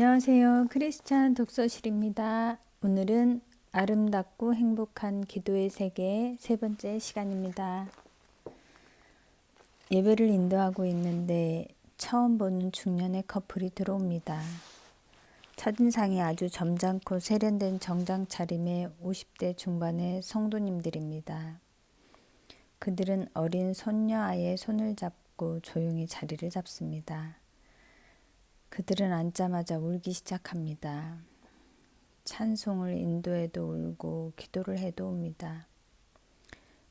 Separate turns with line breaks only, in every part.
안녕하세요. 크리스찬 독서실입니다. 오늘은 아름답고 행복한 기도의 세계 세 번째 시간입니다. 예배를 인도하고 있는데 처음 보는 중년의 커플이 들어옵니다. 첫인상이 아주 점잖고 세련된 정장 차림의 50대 중반의 성도님들입니다. 그들은 어린 손녀 아이의 손을 잡고 조용히 자리를 잡습니다. 그들은 앉자마자 울기 시작합니다. 찬송을 인도해도 울고 기도를 해도 웁니다.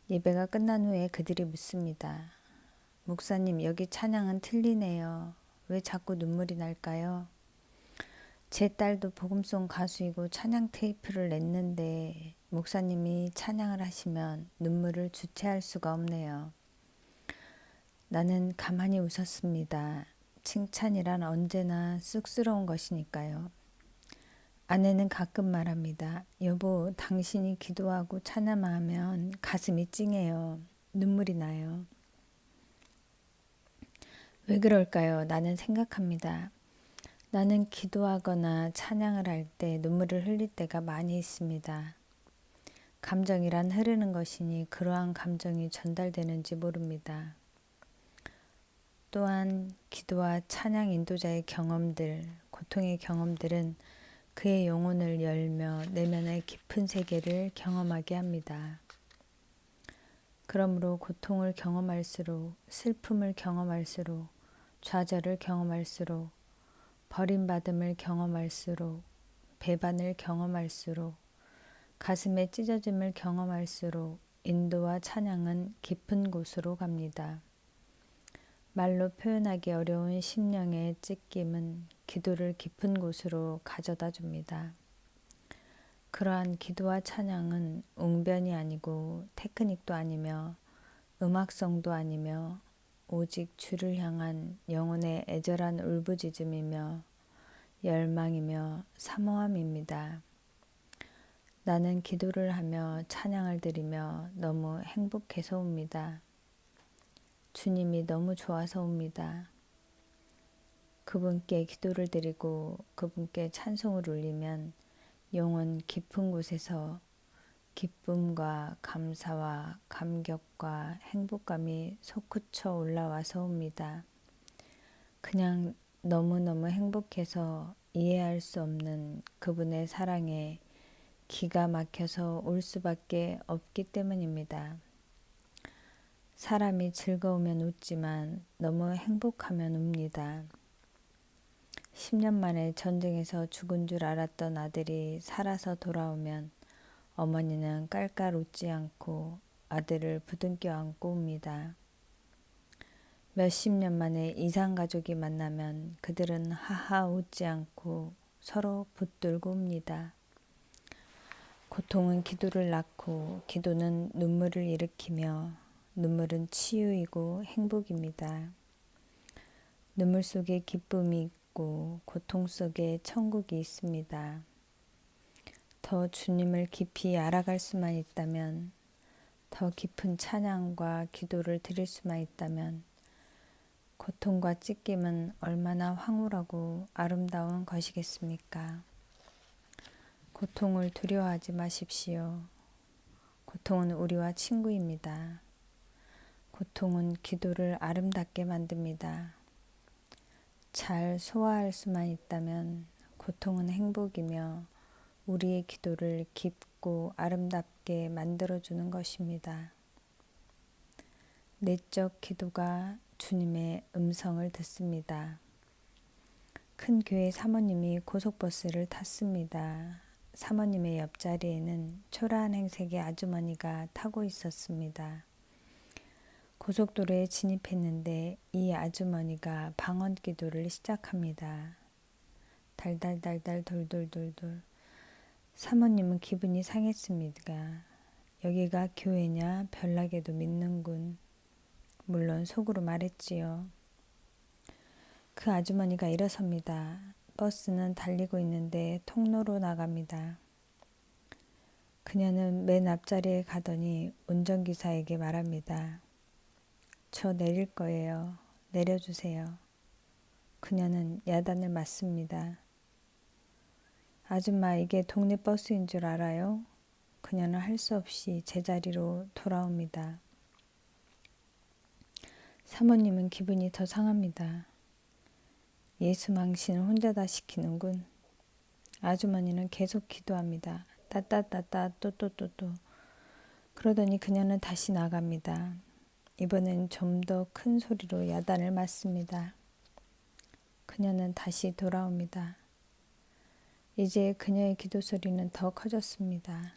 예배가 끝난 후에 그들이 묻습니다. 목사님, 여기 찬양은 틀리네요. 왜 자꾸 눈물이 날까요? 제 딸도 복음송 가수이고 찬양 테이프를 냈는데 목사님이 찬양을 하시면 눈물을 주체할 수가 없네요. 나는 가만히 웃었습니다. 칭찬이란 언제나 쑥스러운 것이니까요. 아내는 가끔 말합니다. 여보, 당신이 기도하고 찬양하면 가슴이 찡해요. 눈물이 나요. 왜 그럴까요? 나는 생각합니다. 나는 기도하거나 찬양을 할 때 눈물을 흘릴 때가 많이 있습니다. 감정이란 흐르는 것이니 그러한 감정이 전달되는지 모릅니다. 또한 기도와 찬양 인도자의 경험들, 고통의 경험들은 그의 영혼을 열며 내면의 깊은 세계를 경험하게 합니다. 그러므로 고통을 경험할수록, 슬픔을 경험할수록, 좌절을 경험할수록, 버림받음을 경험할수록, 배반을 경험할수록, 가슴의 찢어짐을 경험할수록 인도와 찬양은 깊은 곳으로 갑니다. 말로 표현하기 어려운 심령의 찢김은 기도를 깊은 곳으로 가져다 줍니다. 그러한 기도와 찬양은 웅변이 아니고 테크닉도 아니며 음악성도 아니며 오직 주를 향한 영혼의 애절한 울부짖음이며 열망이며 사모함입니다. 나는 기도를 하며 찬양을 드리며 너무 행복해서 옵니다. 주님이 너무 좋아서 옵니다. 그분께 기도를 드리고 그분께 찬송을 울리면 영혼 깊은 곳에서 기쁨과 감사와 감격과 행복감이 솟구쳐 올라와서 옵니다. 그냥 너무너무 행복해서 이해할 수 없는 그분의 사랑에 기가 막혀서 올 수밖에 없기 때문입니다. 사람이 즐거우면 웃지만 너무 행복하면 웁니다. 10년 만에 전쟁에서 죽은 줄 알았던 아들이 살아서 돌아오면 어머니는 깔깔 웃지 않고 아들을 부둥켜 안고 웁니다. 몇십 년 만에 이산가족이 만나면 그들은 하하 웃지 않고 서로 붙들고 웁니다. 고통은 기도를 낳고 기도는 눈물을 일으키며 눈물은 치유이고 행복입니다. 눈물 속에 기쁨이 있고 고통 속에 천국이 있습니다. 더 주님을 깊이 알아갈 수만 있다면, 더 깊은 찬양과 기도를 드릴 수만 있다면 고통과 찢김은 얼마나 황홀하고 아름다운 것이겠습니까? 고통을 두려워하지 마십시오. 고통은 우리와 친구입니다. 고통은 기도를 아름답게 만듭니다. 잘 소화할 수만 있다면 고통은 행복이며 우리의 기도를 깊고 아름답게 만들어주는 것입니다. 내적 기도가 주님의 음성을 듣습니다. 큰 교회 사모님이 고속버스를 탔습니다. 사모님의 옆자리에는 초라한 행색의 아주머니가 타고 있었습니다. 고속도로에 진입했는데 이 아주머니가 방언 기도를 시작합니다. 달달달달 돌돌돌돌. 사모님은 기분이 상했습니다. 여기가 교회냐 별나게도 믿는군. 물론 속으로 말했지요. 그 아주머니가 일어섭니다. 버스는 달리고 있는데 통로로 나갑니다. 그녀는 맨 앞자리에 가더니 운전기사에게 말합니다. 저 내릴 거예요. 내려주세요. 그녀는 야단을 맞습니다. 아줌마, 이게 동네 버스인 줄 알아요? 그녀는 할 수 없이 제자리로 돌아옵니다. 사모님은 기분이 더 상합니다. 예수 망신을 혼자 다 시키는군. 아주머니는 계속 기도합니다. 따따따따 또또또또. 그러더니 그녀는 다시 나갑니다. 이번엔 좀 더 큰 소리로 야단을 맞습니다. 그녀는 다시 돌아옵니다. 이제 그녀의 기도 소리는 더 커졌습니다.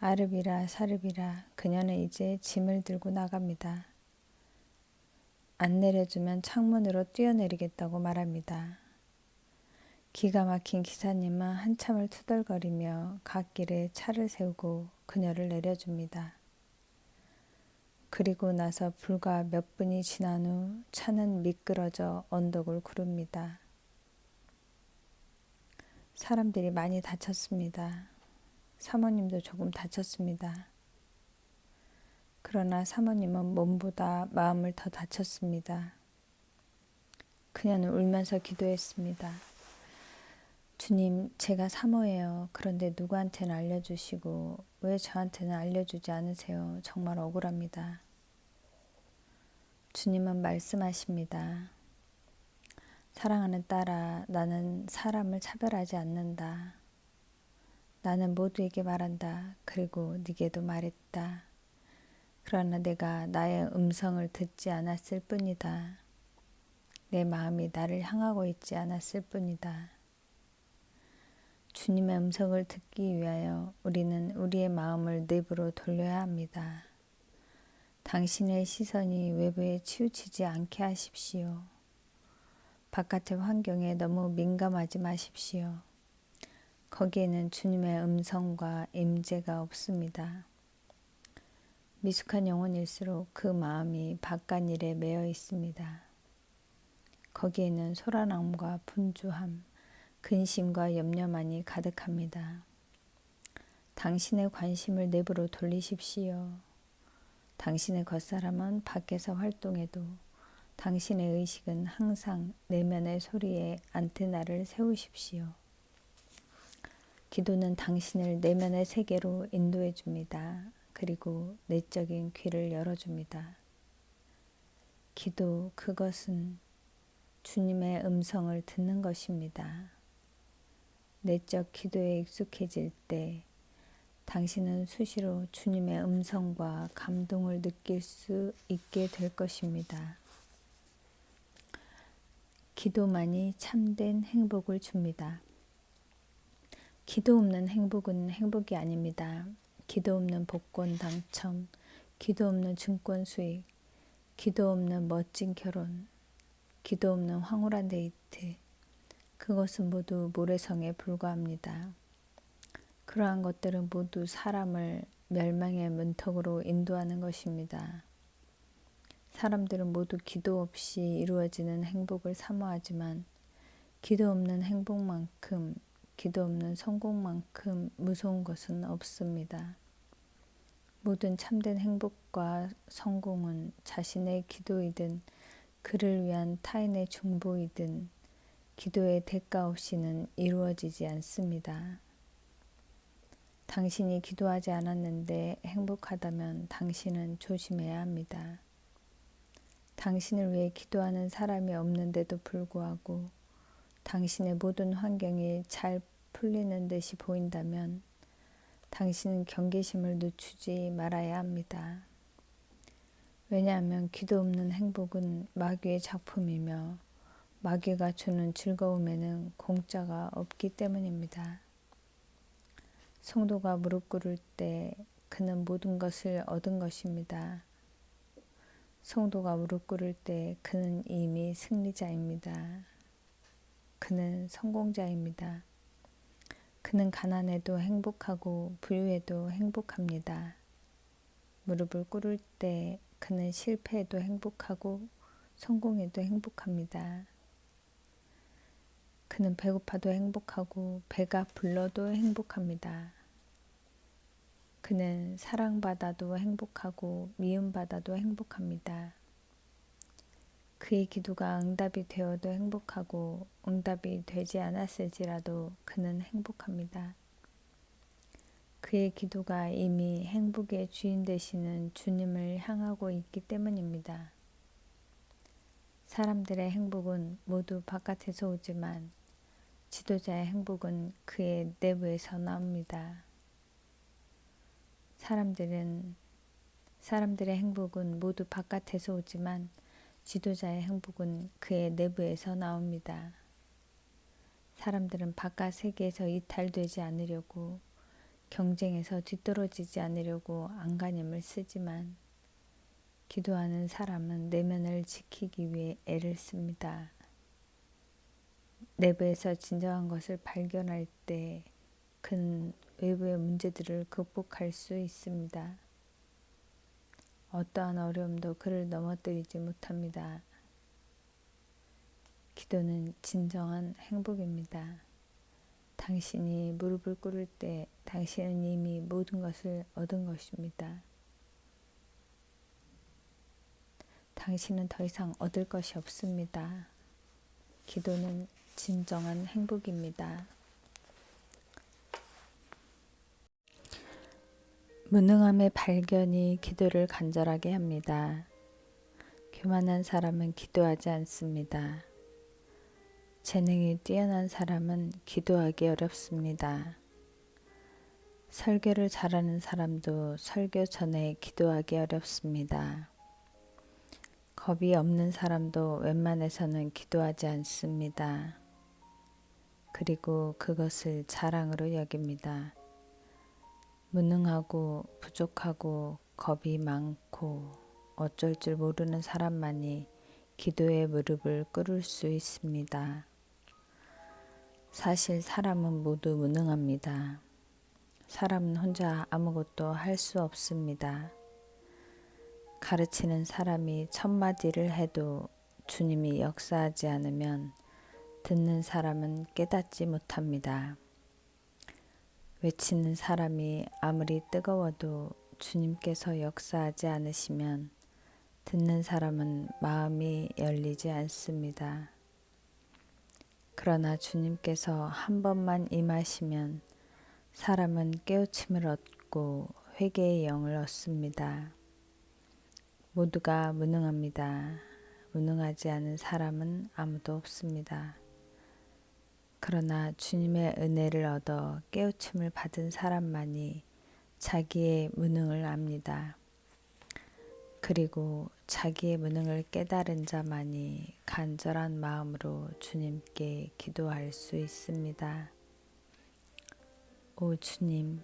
아르비라 사르비라. 그녀는 이제 짐을 들고 나갑니다. 안 내려주면 창문으로 뛰어내리겠다고 말합니다. 기가 막힌 기사님은 한참을 투덜거리며 갓길에 차를 세우고 그녀를 내려줍니다. 그리고 나서 불과 몇 분이 지난 후 차는 미끄러져 언덕을 구릅니다. 사람들이 많이 다쳤습니다. 사모님도 조금 다쳤습니다. 그러나 사모님은 몸보다 마음을 더 다쳤습니다. 그녀는 울면서 기도했습니다. 주님, 제가 사모예요. 그런데 누구한테는 알려주시고 왜 저한테는 알려주지 않으세요? 정말 억울합니다. 주님은 말씀하십니다. 사랑하는 딸아, 나는 사람을 차별하지 않는다. 나는 모두에게 말한다. 그리고 네게도 말했다. 그러나 내가 나의 음성을 듣지 않았을 뿐이다. 내 마음이 나를 향하고 있지 않았을 뿐이다. 주님의 음성을 듣기 위하여 우리는 우리의 마음을 내부로 돌려야 합니다. 당신의 시선이 외부에 치우치지 않게 하십시오. 바깥의 환경에 너무 민감하지 마십시오. 거기에는 주님의 음성과 임재가 없습니다. 미숙한 영혼일수록 그 마음이 바깥 일에 매여 있습니다. 거기에는 소란함과 분주함, 근심과 염려만이 가득합니다. 당신의 관심을 내부로 돌리십시오. 당신의 겉사람은 밖에서 활동해도 당신의 의식은 항상 내면의 소리에 안테나를 세우십시오. 기도는 당신을 내면의 세계로 인도해 줍니다. 그리고 내적인 귀를 열어줍니다. 기도, 그것은 주님의 음성을 듣는 것입니다. 내적 기도에 익숙해질 때 당신은 수시로 주님의 음성과 감동을 느낄 수 있게 될 것입니다. 기도만이 참된 행복을 줍니다. 기도 없는 행복은 행복이 아닙니다. 기도 없는 복권 당첨, 기도 없는 증권 수익, 기도 없는 멋진 결혼, 기도 없는 황홀한 데이트, 그것은 모두 모래성에 불과합니다. 그러한 것들은 모두 사람을 멸망의 문턱으로 인도하는 것입니다. 사람들은 모두 기도 없이 이루어지는 행복을 사모하지만 기도 없는 행복만큼, 기도 없는 성공만큼 무서운 것은 없습니다. 모든 참된 행복과 성공은 자신의 기도이든 그를 위한 타인의 중보이든 기도의 대가 없이는 이루어지지 않습니다. 당신이 기도하지 않았는데 행복하다면 당신은 조심해야 합니다. 당신을 위해 기도하는 사람이 없는데도 불구하고 당신의 모든 환경이 잘 풀리는 듯이 보인다면 당신은 경계심을 늦추지 말아야 합니다. 왜냐하면 기도 없는 행복은 마귀의 작품이며 마귀가 주는 즐거움에는 공짜가 없기 때문입니다. 성도가 무릎 꿇을 때 그는 모든 것을 얻은 것입니다. 성도가 무릎 꿇을 때 그는 이미 승리자입니다. 그는 성공자입니다. 그는 가난해도 행복하고 부유해도 행복합니다. 무릎을 꿇을 때 그는 실패해도 행복하고 성공해도 행복합니다. 그는 배고파도 행복하고 배가 불러도 행복합니다. 그는 사랑받아도 행복하고 미움받아도 행복합니다. 그의 기도가 응답이 되어도 행복하고 응답이 되지 않았을지라도 그는 행복합니다. 그의 기도가 이미 행복의 주인 되시는 주님을 향하고 있기 때문입니다. 사람들의 행복은 모두 바깥에서 오지만 지도자의 행복은 그의 내부에서 나옵니다. 사람들의 행복은 모두 바깥에서 오지만 지도자의 행복은 그의 내부에서 나옵니다. 사람들은 바깥 세계에서 이탈되지 않으려고 경쟁에서 뒤떨어지지 않으려고 안간힘을 쓰지만 기도하는 사람은 내면을 지키기 위해 애를 씁니다. 내부에서 진정한 것을 발견할 때 그는 외부의 문제들을 극복할 수 있습니다. 어떠한 어려움도 그를 넘어뜨리지 못합니다. 기도는 진정한 행복입니다. 당신이 무릎을 꿇을 때 당신은 이미 모든 것을 얻은 것입니다. 당신은 더 이상 얻을 것이 없습니다. 기도는 진정한 행복입니다. 무능함의 발견이 기도를 간절하게 합니다. 교만한 사람은 기도하지 않습니다. 재능이 뛰어난 사람은 기도하기 어렵습니다. 설교를 잘하는 사람도 설교 전에 기도하기 어렵습니다. 겁이 없는 사람도 웬만해서는 기도하지 않습니다. 그리고 그것을 자랑으로 여깁니다. 무능하고 부족하고 겁이 많고 어쩔 줄 모르는 사람만이 기도의 무릎을 꿇을 수 있습니다. 사실 사람은 모두 무능합니다. 사람은 혼자 아무것도 할 수 없습니다. 가르치는 사람이 1000마디를 해도 주님이 역사하지 않으면 듣는 사람은 깨닫지 못합니다. 외치는 사람이 아무리 뜨거워도 주님께서 역사하지 않으시면 듣는 사람은 마음이 열리지 않습니다. 그러나 주님께서 한 번만 임하시면 사람은 깨우침을 얻고 회개의 영을 얻습니다. 모두가 무능합니다. 무능하지 않은 사람은 아무도 없습니다. 그러나 주님의 은혜를 얻어 깨우침을 받은 사람만이 자기의 무능을 압니다. 그리고 자기의 무능을 깨달은 자만이 간절한 마음으로 주님께 기도할 수 있습니다. 오 주님,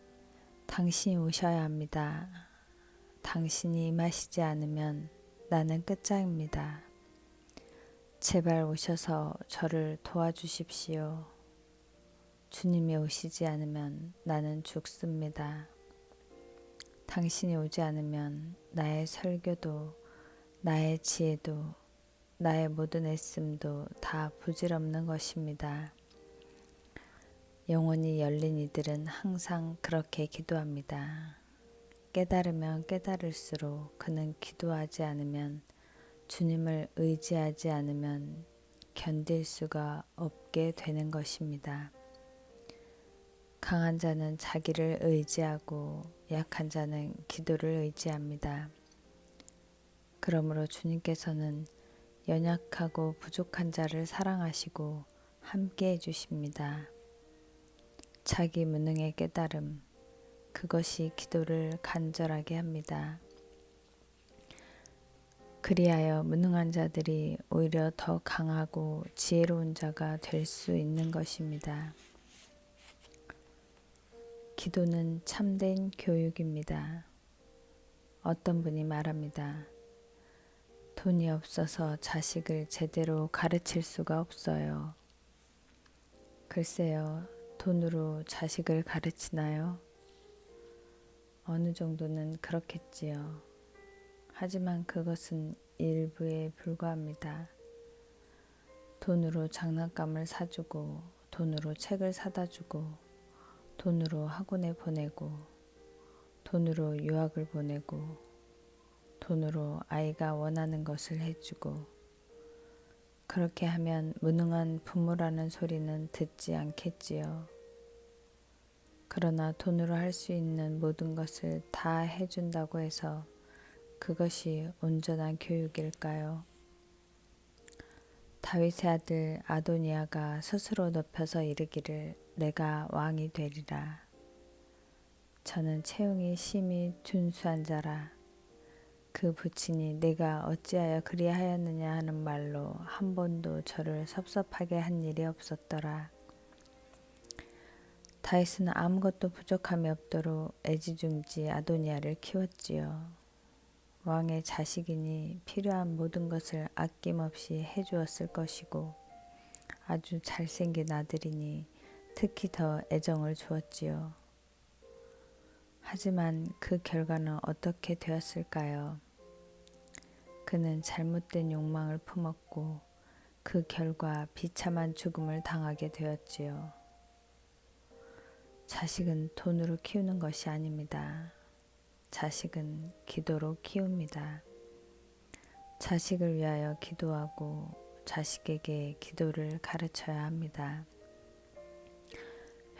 당신이 오셔야 합니다. 당신이 임하시지 않으면 나는 끝장입니다. 제발 오셔서 저를 도와주십시오. 주님이 오시지 않으면 나는 죽습니다. 당신이 오지 않으면 나의 설교도, 나의 지혜도, 나의 모든 애씀도 다 부질없는 것입니다. 영혼이 열린 이들은 항상 그렇게 기도합니다. 깨달으면 깨달을수록 그는 기도하지 않으면 주님을 의지하지 않으면 견딜 수가 없게 되는 것입니다. 강한 자는 자기를 의지하고 약한 자는 기도를 의지합니다. 그러므로 주님께서는 연약하고 부족한 자를 사랑하시고 함께 해주십니다. 자기 무능의 깨달음, 그것이 기도를 간절하게 합니다. 그리하여 무능한 자들이 오히려 더 강하고 지혜로운 자가 될 수 있는 것입니다. 기도는 참된 교육입니다. 어떤 분이 말합니다. 돈이 없어서 자식을 제대로 가르칠 수가 없어요. 글쎄요, 돈으로 자식을 가르치나요? 어느 정도는 그렇겠지요. 하지만 그것은 일부에 불과합니다. 돈으로 장난감을 사주고, 돈으로 책을 사다 주고, 돈으로 학원에 보내고, 돈으로 유학을 보내고, 돈으로 아이가 원하는 것을 해주고, 그렇게 하면 무능한 부모라는 소리는 듣지 않겠지요. 그러나 돈으로 할 수 있는 모든 것을 다 해준다고 해서 그것이 온전한 교육일까요? 다윗의 아들 아도니아가 스스로 높여서 이르기를 내가 왕이 되리라. 저는 채용이 심히 준수한 자라. 그 부친이 내가 어찌하여 그리하였느냐 하는 말로 한 번도 저를 섭섭하게 한 일이 없었더라. 다윗은 아무것도 부족함이 없도록 애지중지 아도니아를 키웠지요. 왕의 자식이니 필요한 모든 것을 아낌없이 해주었을 것이고 아주 잘생긴 아들이니 특히 더 애정을 주었지요. 하지만 그 결과는 어떻게 되었을까요? 그는 잘못된 욕망을 품었고 그 결과 비참한 죽음을 당하게 되었지요. 자식은 돈으로 키우는 것이 아닙니다. 자식은 기도로 키웁니다. 자식을 위하여 기도하고 자식에게 기도를 가르쳐야 합니다.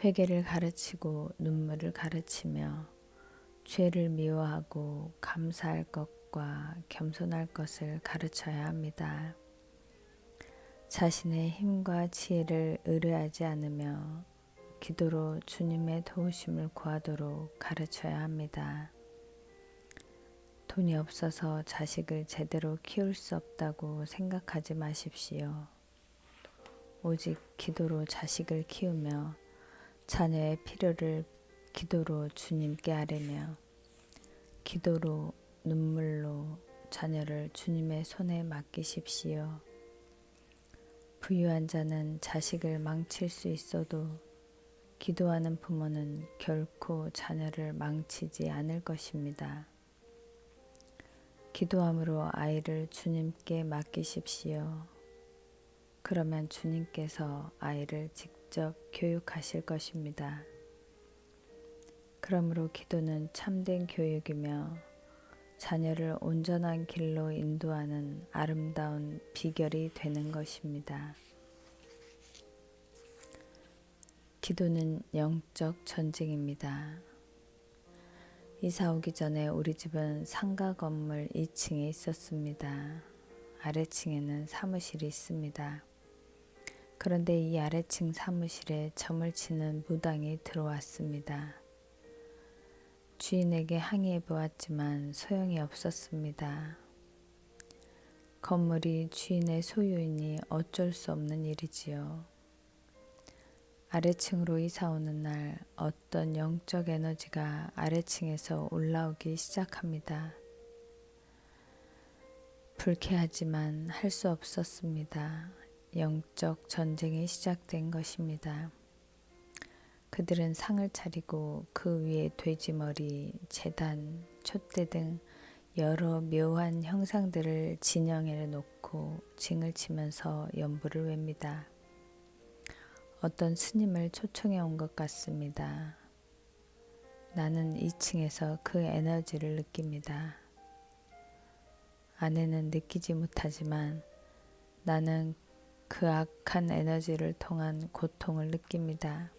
회개를 가르치고 눈물을 가르치며 죄를 미워하고 감사할 것과 겸손할 것을 가르쳐야 합니다. 자신의 힘과 지혜를 의뢰하지 않으며 기도로 주님의 도우심을 구하도록 가르쳐야 합니다. 돈이 없어서 자식을 제대로 키울 수 없다고 생각하지 마십시오. 오직 기도로 자식을 키우며 자녀의 필요를 기도로 주님께 아뢰며 기도로 눈물로 자녀를 주님의 손에 맡기십시오. 부유한 자는 자식을 망칠 수 있어도 기도하는 부모는 결코 자녀를 망치지 않을 것입니다. 기도함으로 아이를 주님께 맡기십시오. 그러면 주님께서 아이를 직접 교육하실 것입니다. 그러므로 기도는 참된 교육이며 자녀를 온전한 길로 인도하는 아름다운 비결이 되는 것입니다. 기도는 영적 전쟁입니다. 이사 오기 전에 우리 집은 상가 건물 2층에 있었습니다. 아래층에는 사무실이 있습니다. 그런데 이 아래층 사무실에 점을 치는 무당이 들어왔습니다. 주인에게 항의해 보았지만 소용이 없었습니다. 건물이 주인의 소유이니 어쩔 수 없는 일이지요. 아래층으로 이사 오는 날 어떤 영적 에너지가 아래층에서 올라오기 시작합니다. 불쾌하지만 할 수 없었습니다. 영적 전쟁이 시작된 것입니다. 그들은 상을 차리고 그 위에 돼지머리, 제단, 촛대 등 여러 묘한 형상들을 진영에 놓고 징을 치면서 연부를 웹니다. 어떤 스님을 초청해 온 것 같습니다. 나는 2층에서 그 에너지를 느낍니다. 아내는 느끼지 못하지만 나는 그 악한 에너지를 통한 고통을 느낍니다.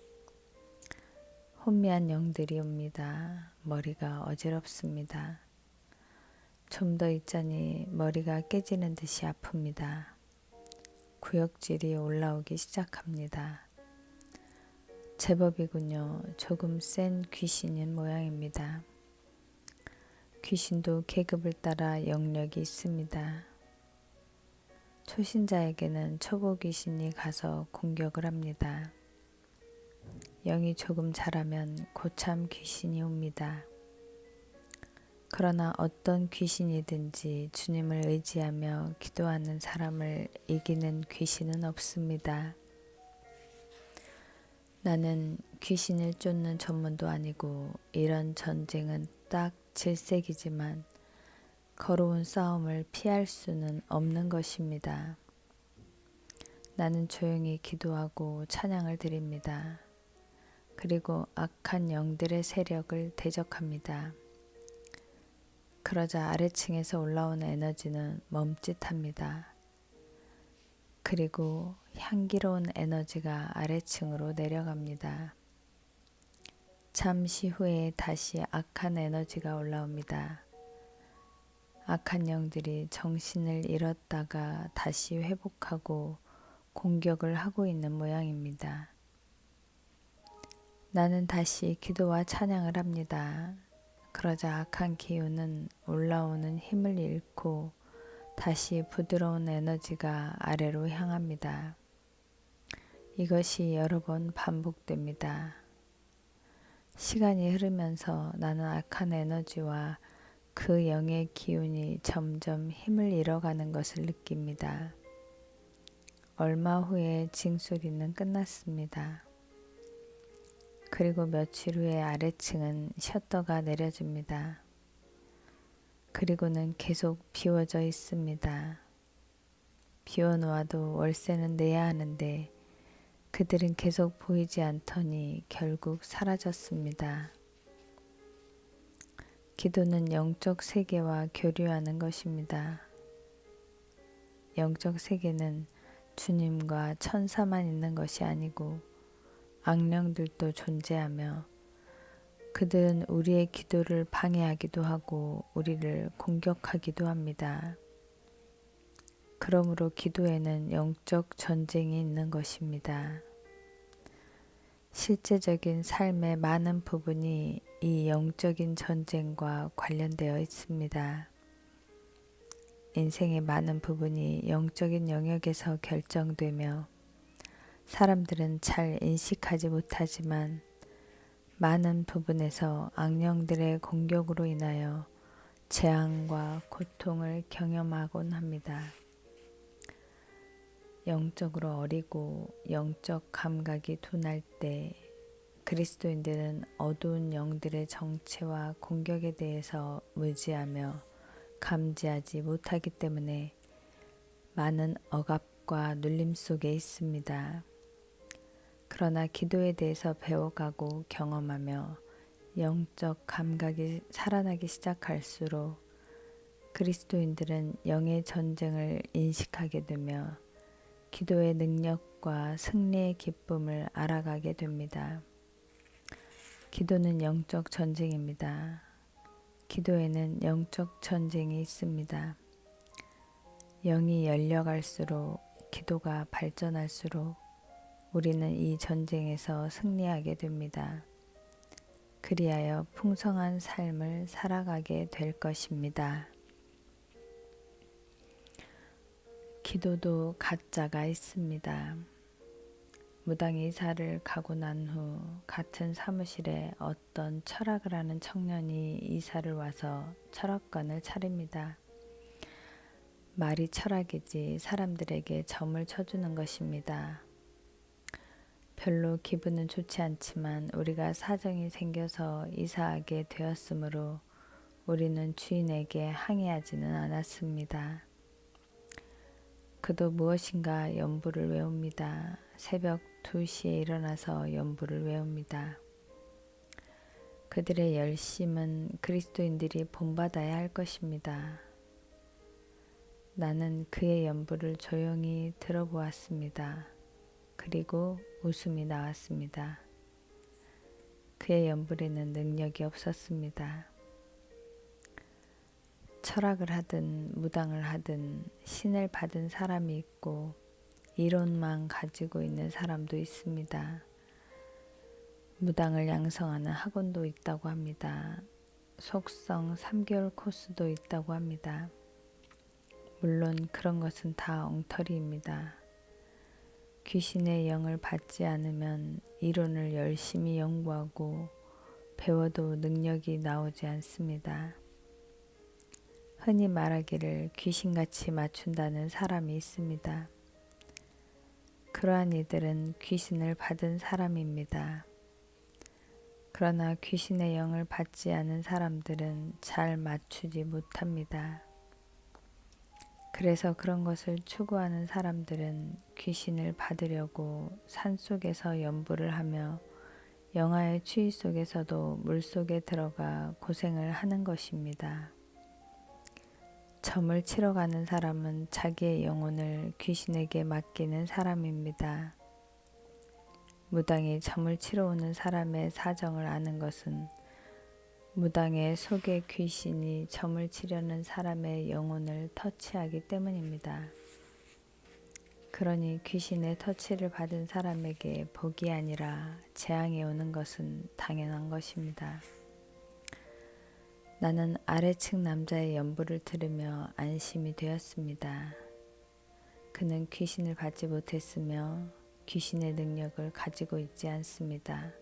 혼미한 영들이 옵니다. 머리가 어지럽습니다. 좀 더 있자니 머리가 깨지는 듯이 아픕니다. 구역질이 올라오기 시작합니다. 제법이군요. 조금 센 귀신인 모양입니다. 귀신도 계급을 따라 영역이 있습니다. 초신자에게는 초보 귀신이 가서 공격을 합니다. 영이 조금 자라면 고참 귀신이 옵니다. 그러나 어떤 귀신이든지 주님을 의지하며 기도하는 사람을 이기는 귀신은 없습니다. 나는 귀신을 쫓는 전문도 아니고 이런 전쟁은 딱 질색이지만 거로운 싸움을 피할 수는 없는 것입니다. 나는 조용히 기도하고 찬양을 드립니다. 그리고 악한 영들의 세력을 대적합니다. 그러자 아래층에서 올라오는 에너지는 멈칫합니다. 그리고 향기로운 에너지가 아래층으로 내려갑니다. 잠시 후에 다시 악한 에너지가 올라옵니다. 악한 영들이 정신을 잃었다가 다시 회복하고 공격을 하고 있는 모양입니다. 나는 다시 기도와 찬양을 합니다. 그러자 악한 기운은 올라오는 힘을 잃고 다시 부드러운 에너지가 아래로 향합니다. 이것이 여러 번 반복됩니다. 시간이 흐르면서 나는 악한 에너지와 그 영의 기운이 점점 힘을 잃어가는 것을 느낍니다. 얼마 후에 징소리는 끝났습니다. 그리고 며칠 후에 아래층은 셔터가 내려집니다. 그리고는 계속 비워져 있습니다. 비워놓아도 월세는 내야 하는데 그들은 계속 보이지 않더니 결국 사라졌습니다. 기도는 영적 세계와 교류하는 것입니다. 영적 세계는 주님과 천사만 있는 것이 아니고 악령들도 존재하며 그들은 우리의 기도를 방해하기도 하고 우리를 공격하기도 합니다. 그러므로 기도에는 영적 전쟁이 있는 것입니다. 실제적인 삶의 많은 부분이 이 영적인 전쟁과 관련되어 있습니다. 인생의 많은 부분이 영적인 영역에서 결정되며 사람들은 잘 인식하지 못하지만 많은 부분에서 악령들의 공격으로 인하여 재앙과 고통을 경험하곤 합니다. 영적으로 어리고 영적 감각이 둔할 때 그리스도인들은 어두운 영들의 정체와 공격에 대해서 무지하며 감지하지 못하기 때문에 많은 억압과 눌림 속에 있습니다. 그러나 기도에 대해서 배워가고 경험하며 영적 감각이 살아나기 시작할수록 그리스도인들은 영의 전쟁을 인식하게 되며 기도의 능력과 승리의 기쁨을 알아가게 됩니다. 기도는 영적 전쟁입니다. 기도에는 영적 전쟁이 있습니다. 영이 열려갈수록 기도가 발전할수록 우리는 이 전쟁에서 승리하게 됩니다. 그리하여 풍성한 삶을 살아가게 될 것입니다. 기도도 가짜가 있습니다. 무당 이사를 가고 난 후 같은 사무실에 어떤 철학을 하는 청년이 이사를 와서 철학관을 차립니다. 말이 철학이지 사람들에게 점을 쳐주는 것입니다. 별로 기분은 좋지 않지만 우리가 사정이 생겨서 이사하게 되었으므로 우리는 주인에게 항의하지는 않았습니다. 그도 무엇인가 연부를 외웁니다. 새벽 2시에 일어나서 연부를 외웁니다. 그들의 열심은 그리스도인들이 본받아야 할 것입니다. 나는 그의 연부를 조용히 들어보았습니다. 그리고 웃음이 나왔습니다. 그의 연불에는 능력이 없었습니다. 철학을 하든 무당을 하든 신을 받은 사람이 있고 이론만 가지고 있는 사람도 있습니다. 무당을 양성하는 학원도 있다고 합니다. 속성 3개월 코스도 있다고 합니다. 물론 그런 것은 다 엉터리입니다. 귀신의 영을 받지 않으면 이론을 열심히 연구하고 배워도 능력이 나오지 않습니다. 흔히 말하기를 귀신같이 맞춘다는 사람이 있습니다. 그러한 이들은 귀신을 받은 사람입니다. 그러나 귀신의 영을 받지 않은 사람들은 잘 맞추지 못합니다. 그래서 그런 것을 추구하는 사람들은 귀신을 받으려고 산속에서 연부를 하며 영하의 추위 속에서도 물속에 들어가 고생을 하는 것입니다. 점을 치러 가는 사람은 자기의 영혼을 귀신에게 맡기는 사람입니다. 무당이 점을 치러 오는 사람의 사정을 아는 것은 무당의 속에 귀신이 점을 치려는 사람의 영혼을 터치하기 때문입니다. 그러니 귀신의 터치를 받은 사람에게 복이 아니라 재앙이 오는 것은 당연한 것입니다. 나는 아래층 남자의 연부를 들으며 안심이 되었습니다. 그는 귀신을 받지 못했으며 귀신의 능력을 가지고 있지 않습니다.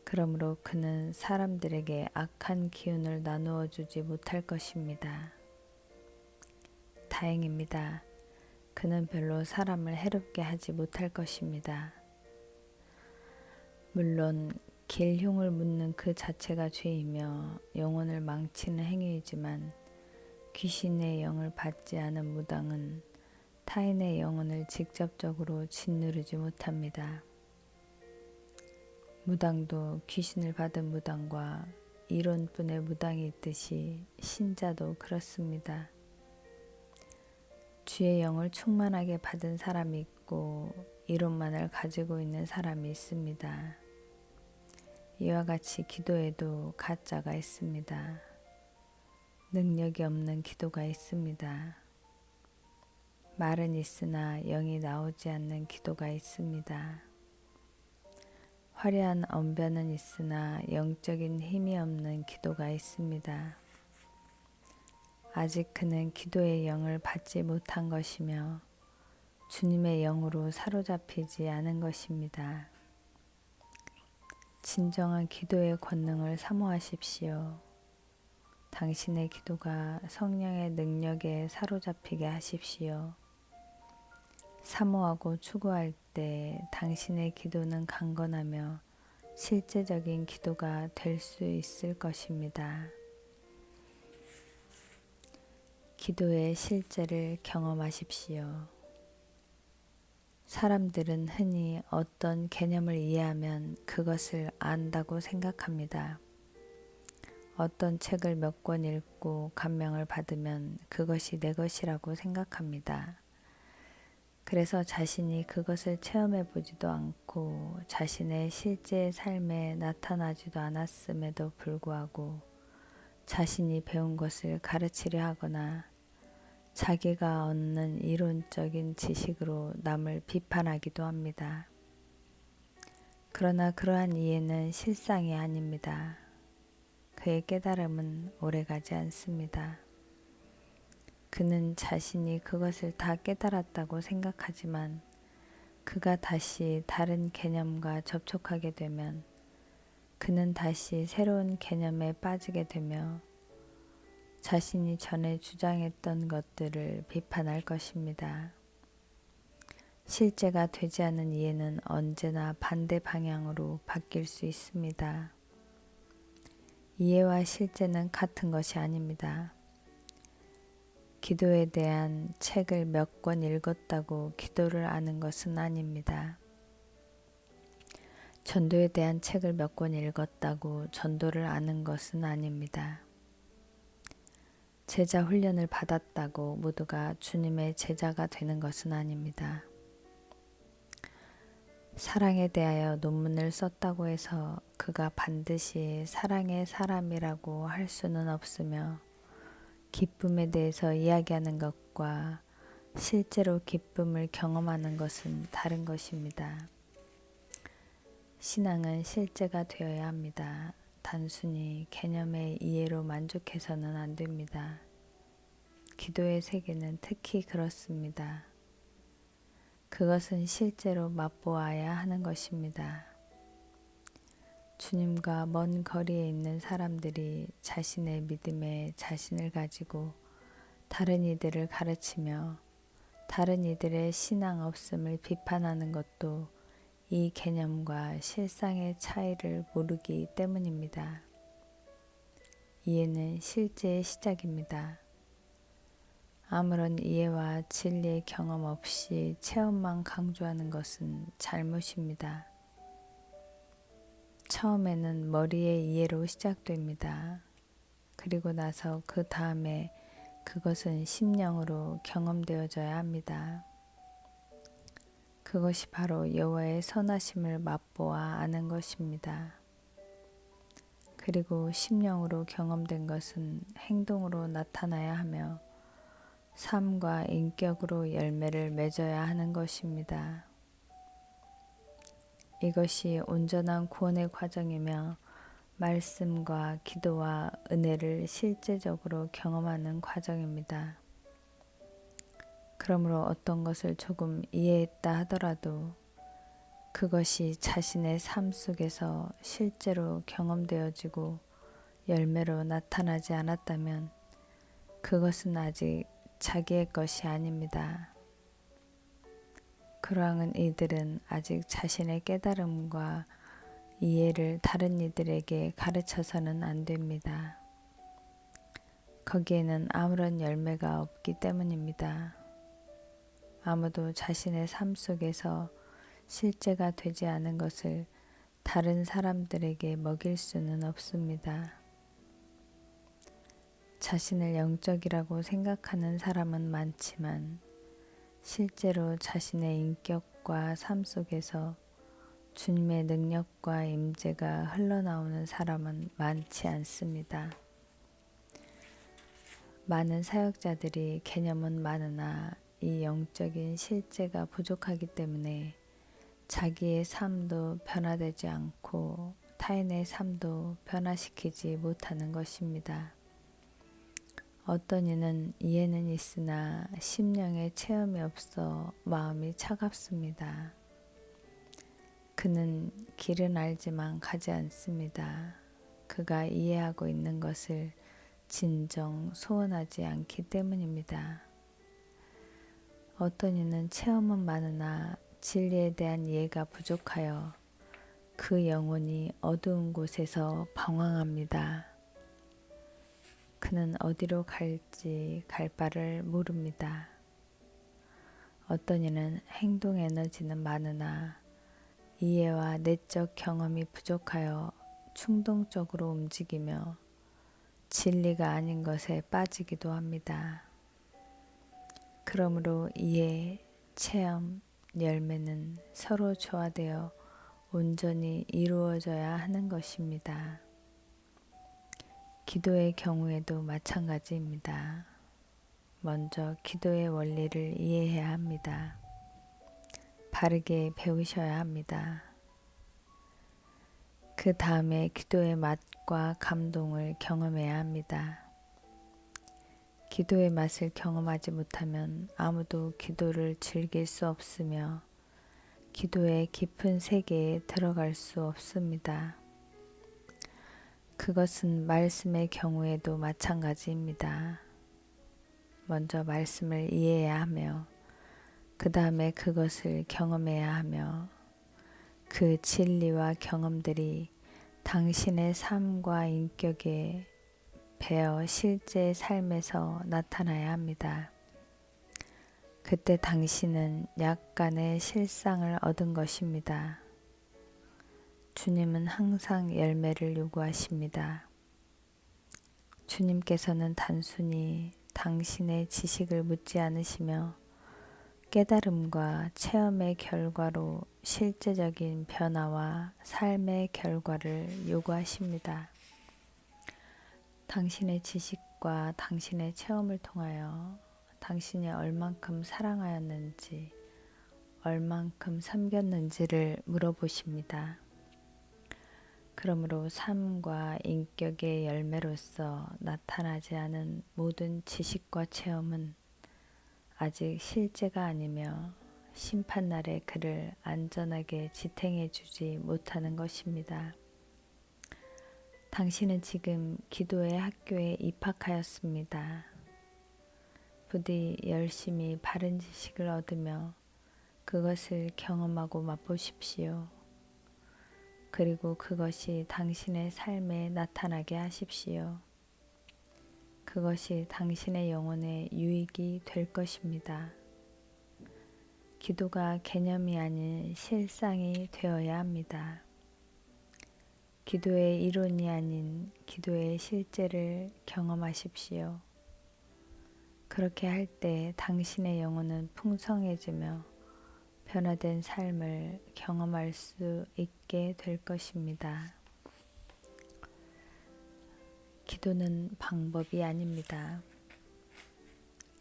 그러므로 그는 사람들에게 악한 기운을 나누어 주지 못할 것입니다. 다행입니다. 그는 별로 사람을 해롭게 하지 못할 것입니다. 물론 길흉을 묻는 그 자체가 죄이며 영혼을 망치는 행위이지만 귀신의 영을 받지 않은 무당은 타인의 영혼을 직접적으로 짓누르지 못합니다. 무당도 귀신을 받은 무당과 이론뿐의 무당이 있듯이 신자도 그렇습니다. 주의 영을 충만하게 받은 사람이 있고 이론만을 가지고 있는 사람이 있습니다. 이와 같이 기도에도 가짜가 있습니다. 능력이 없는 기도가 있습니다. 말은 있으나 영이 나오지 않는 기도가 있습니다. 화려한 언변은 있으나 영적인 힘이 없는 기도가 있습니다. 아직 그는 기도의 영을 받지 못한 것이며 주님의 영으로 사로잡히지 않은 것입니다. 진정한 기도의 권능을 사모하십시오. 당신의 기도가 성령의 능력에 사로잡히게 하십시오. 사모하고 추구할 때 당신의 기도는 강건하며 실제적인 기도가 될 수 있을 것입니다. 기도의 실제를 경험하십시오. 사람들은 흔히 어떤 개념을 이해하면 그것을 안다고 생각합니다. 어떤 책을 몇 권 읽고 감명을 받으면 그것이 내 것이라고 생각합니다. 그래서 자신이 그것을 체험해 보지도 않고 자신의 실제 삶에 나타나지도 않았음에도 불구하고 자신이 배운 것을 가르치려 하거나 자기가 얻는 이론적인 지식으로 남을 비판하기도 합니다. 그러나 그러한 이해는 실상이 아닙니다. 그의 깨달음은 오래가지 않습니다. 그는 자신이 그것을 다 깨달았다고 생각하지만 그가 다시 다른 개념과 접촉하게 되면 그는 다시 새로운 개념에 빠지게 되며 자신이 전에 주장했던 것들을 비판할 것입니다. 실제가 되지 않은 이해는 언제나 반대 방향으로 바뀔 수 있습니다. 이해와 실제는 같은 것이 아닙니다. 기도에 대한 책을 몇 권 읽었다고 기도를 아는 것은 아닙니다. 전도에 대한 책을 몇 권 읽었다고 전도를 아는 것은 아닙니다. 제자 훈련을 받았다고 모두가 주님의 제자가 되는 것은 아닙니다. 사랑에 대하여 논문을 썼다고 해서 그가 반드시 사랑의 사람이라고 할 수는 없으며 기쁨에 대해서 이야기하는 것과 실제로 기쁨을 경험하는 것은 다른 것입니다. 신앙은 실제가 되어야 합니다. 단순히 개념의 이해로 만족해서는 안 됩니다. 기도의 세계는 특히 그렇습니다. 그것은 실제로 맛보아야 하는 것입니다. 주님과 먼 거리에 있는 사람들이 자신의 믿음에 자신을 가지고 다른 이들을 가르치며 다른 이들의 신앙 없음을 비판하는 것도 이 개념과 실상의 차이를 모르기 때문입니다. 이해는 실제의 시작입니다. 아무런 이해와 진리의 경험 없이 체험만 강조하는 것은 잘못입니다. 처음에는 머리의 이해로 시작됩니다. 그리고 나서 그 다음에 그것은 심령으로 경험되어져야 합니다. 그것이 바로 여호와의 선하심을 맛보아 아는 것입니다. 그리고 심령으로 경험된 것은 행동으로 나타나야 하며 삶과 인격으로 열매를 맺어야 하는 것입니다. 이것이 온전한 구원의 과정이며 말씀과 기도와 은혜를 실제적으로 경험하는 과정입니다. 그러므로 어떤 것을 조금 이해했다 하더라도 그것이 자신의 삶 속에서 실제로 경험되어지고 열매로 나타나지 않았다면 그것은 아직 자기의 것이 아닙니다. 그러한 이들은 아직 자신의 깨달음과 이해를 다른 이들에게 가르쳐서는 안 됩니다. 거기에는 아무런 열매가 없기 때문입니다. 아무도 자신의 삶 속에서 실제가 되지 않은 것을 다른 사람들에게 먹일 수는 없습니다. 자신을 영적이라고 생각하는 사람은 많지만 실제로 자신의 인격과 삶 속에서 주님의 능력과 임재가 흘러나오는 사람은 많지 않습니다. 많은 사역자들이 개념은 많으나 이 영적인 실제가 부족하기 때문에 자기의 삶도 변화되지 않고 타인의 삶도 변화시키지 못하는 것입니다. 어떤 이는 이해는 있으나 심령의 체험이 없어 마음이 차갑습니다. 그는 길은 알지만 가지 않습니다. 그가 이해하고 있는 것을 진정 소원하지 않기 때문입니다. 어떤 이는 체험은 많으나 진리에 대한 이해가 부족하여 그 영혼이 어두운 곳에서 방황합니다. 그는 어디로 갈지 갈 바를 모릅니다. 어떤 이는 행동 에너지는 많으나 이해와 내적 경험이 부족하여 충동적으로 움직이며 진리가 아닌 것에 빠지기도 합니다. 그러므로 이해, 체험, 열매는 서로 조화되어 온전히 이루어져야 하는 것입니다. 기도의 경우에도 마찬가지입니다. 먼저 기도의 원리를 이해해야 합니다. 바르게 배우셔야 합니다. 그 다음에 기도의 맛과 감동을 경험해야 합니다. 기도의 맛을 경험하지 못하면 아무도 기도를 즐길 수 없으며 기도의 깊은 세계에 들어갈 수 없습니다. 그것은 말씀의 경우에도 마찬가지입니다. 먼저 말씀을 이해해야 하며 그 다음에 그것을 경험해야 하며 그 진리와 경험들이 당신의 삶과 인격에 배어 실제 삶에서 나타나야 합니다. 그때 당신은 약간의 실상을 얻은 것입니다. 주님은 항상 열매를 요구하십니다. 주님께서는 단순히 당신의 지식을 묻지 않으시며 깨달음과 체험의 결과로 실제적인 변화와 삶의 결과를 요구하십니다. 당신의 지식과 당신의 체험을 통하여 당신이 얼만큼 사랑하였는지, 얼만큼 섬겼는지를 물어보십니다. 그러므로 삶과 인격의 열매로서 나타나지 않은 모든 지식과 체험은 아직 실제가 아니며 심판날에 그를 안전하게 지탱해 주지 못하는 것입니다. 당신은 지금 기도의 학교에 입학하였습니다. 부디 열심히 바른 지식을 얻으며 그것을 경험하고 맛보십시오. 그리고 그것이 당신의 삶에 나타나게 하십시오. 그것이 당신의 영혼에 유익이 될 것입니다. 기도가 개념이 아닌 실상이 되어야 합니다. 기도의 이론이 아닌 기도의 실제를 경험하십시오. 그렇게 할 때 당신의 영혼은 풍성해지며 변화된 삶을 경험할 수 있게 될 것입니다. 기도는 방법이 아닙니다.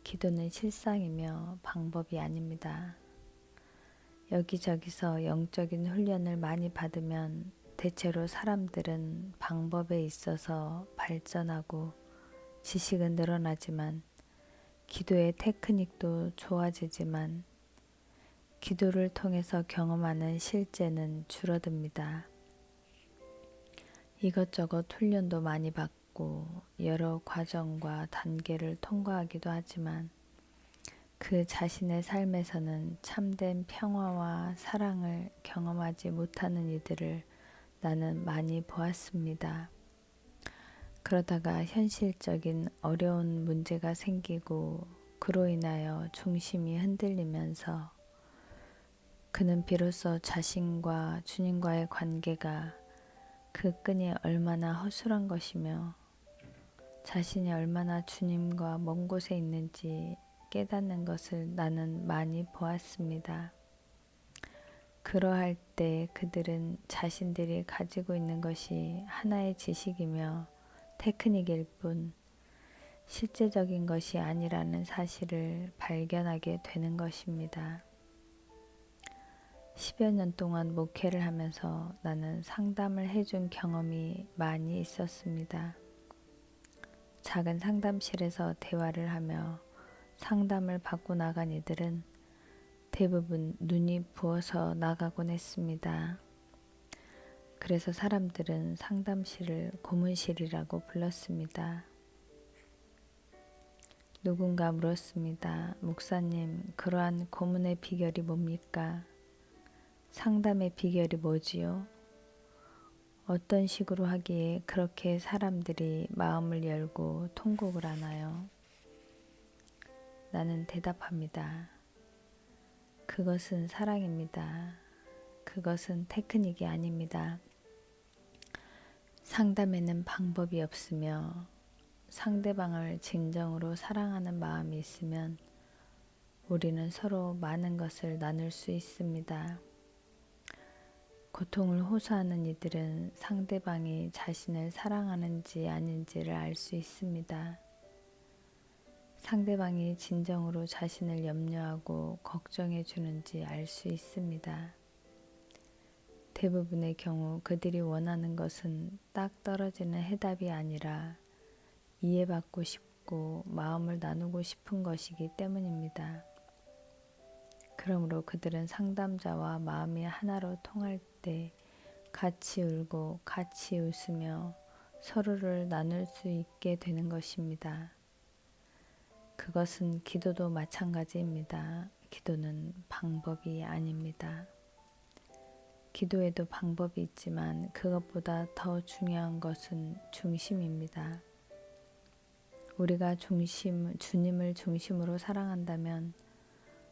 기도는 실상이며 방법이 아닙니다. 여기저기서 영적인 훈련을 많이 받으면 대체로 사람들은 방법에 있어서 발전하고 지식은 늘어나지만 기도의 테크닉도 좋아지지만 기도를 통해서 경험하는 실제는 줄어듭니다. 이것저것 훈련도 많이 받고 여러 과정과 단계를 통과하기도 하지만 그 자신의 삶에서는 참된 평화와 사랑을 경험하지 못하는 이들을 나는 많이 보았습니다. 그러다가 현실적인 어려운 문제가 생기고 그로 인하여 중심이 흔들리면서 그는 비로소 자신과 주님과의 관계가 그 끈이 얼마나 허술한 것이며 자신이 얼마나 주님과 먼 곳에 있는지 깨닫는 것을 나는 많이 보았습니다. 그러할 때 그들은 자신들이 가지고 있는 것이 하나의 지식이며 테크닉일 뿐 실제적인 것이 아니라는 사실을 발견하게 되는 것입니다. 10여 년 동안 목회를 하면서 나는 상담을 해준 경험이 많이 있었습니다. 작은 상담실에서 대화를 하며 상담을 받고 나간 이들은 대부분 눈이 부어서 나가곤 했습니다. 그래서 사람들은 상담실을 고문실이라고 불렀습니다. 누군가 물었습니다. 목사님, 그러한 고문의 비결이 뭡니까? 상담의 비결이 뭐지요? 어떤 식으로 하기에 그렇게 사람들이 마음을 열고 통곡을 하나요? 나는 대답합니다. 그것은 사랑입니다. 그것은 테크닉이 아닙니다. 상담에는 방법이 없으며 상대방을 진정으로 사랑하는 마음이 있으면 우리는 서로 많은 것을 나눌 수 있습니다. 고통을 호소하는 이들은 상대방이 자신을 사랑하는지 아닌지를 알 수 있습니다. 상대방이 진정으로 자신을 염려하고 걱정해 주는지 알 수 있습니다. 대부분의 경우 그들이 원하는 것은 딱 떨어지는 해답이 아니라 이해받고 싶고 마음을 나누고 싶은 것이기 때문입니다. 그러므로 그들은 상담자와 마음이 하나로 통할 때 같이 울고 같이 웃으며 서로를 나눌 수 있게 되는 것입니다. 그것은 기도도 마찬가지입니다. 기도는 방법이 아닙니다. 기도에도 방법이 있지만 그것보다 더 중요한 것은 중심입니다. 우리가 주님을 중심으로 사랑한다면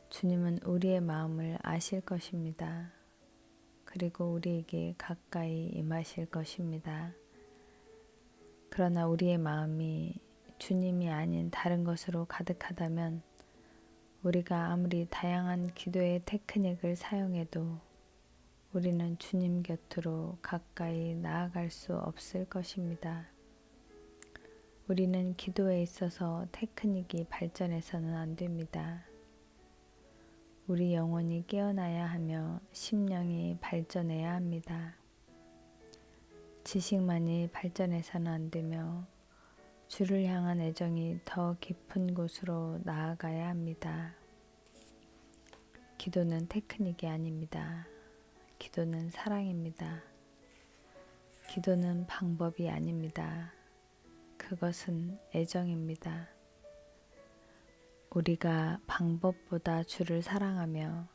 주님은 우리의 마음을 아실 것입니다. 그리고 우리에게 가까이 임하실 것입니다. 그러나 우리의 마음이 주님이 아닌 다른 것으로 가득하다면 우리가 아무리 다양한 기도의 테크닉을 사용해도 우리는 주님 곁으로 가까이 나아갈 수 없을 것입니다. 우리는 기도에 있어서 테크닉이 발전해서는 안 됩니다. 우리 영혼이 깨어나야 하며 심령이 발전해야 합니다. 지식만이 발전해서는 안 되며 주를 향한 애정이 더 깊은 곳으로 나아가야 합니다. 기도는 테크닉이 아닙니다. 기도는 사랑입니다. 기도는 방법이 아닙니다. 그것은 애정입니다. 우리가 방법보다 주를 사랑하며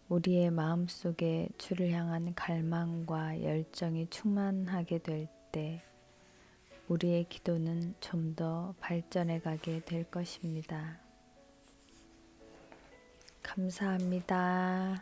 우리의 마음속에 주를 향한 갈망과 열정이 충만하게 될 때 우리의 기도는 좀 더 발전해 가게 될 것입니다. 감사합니다.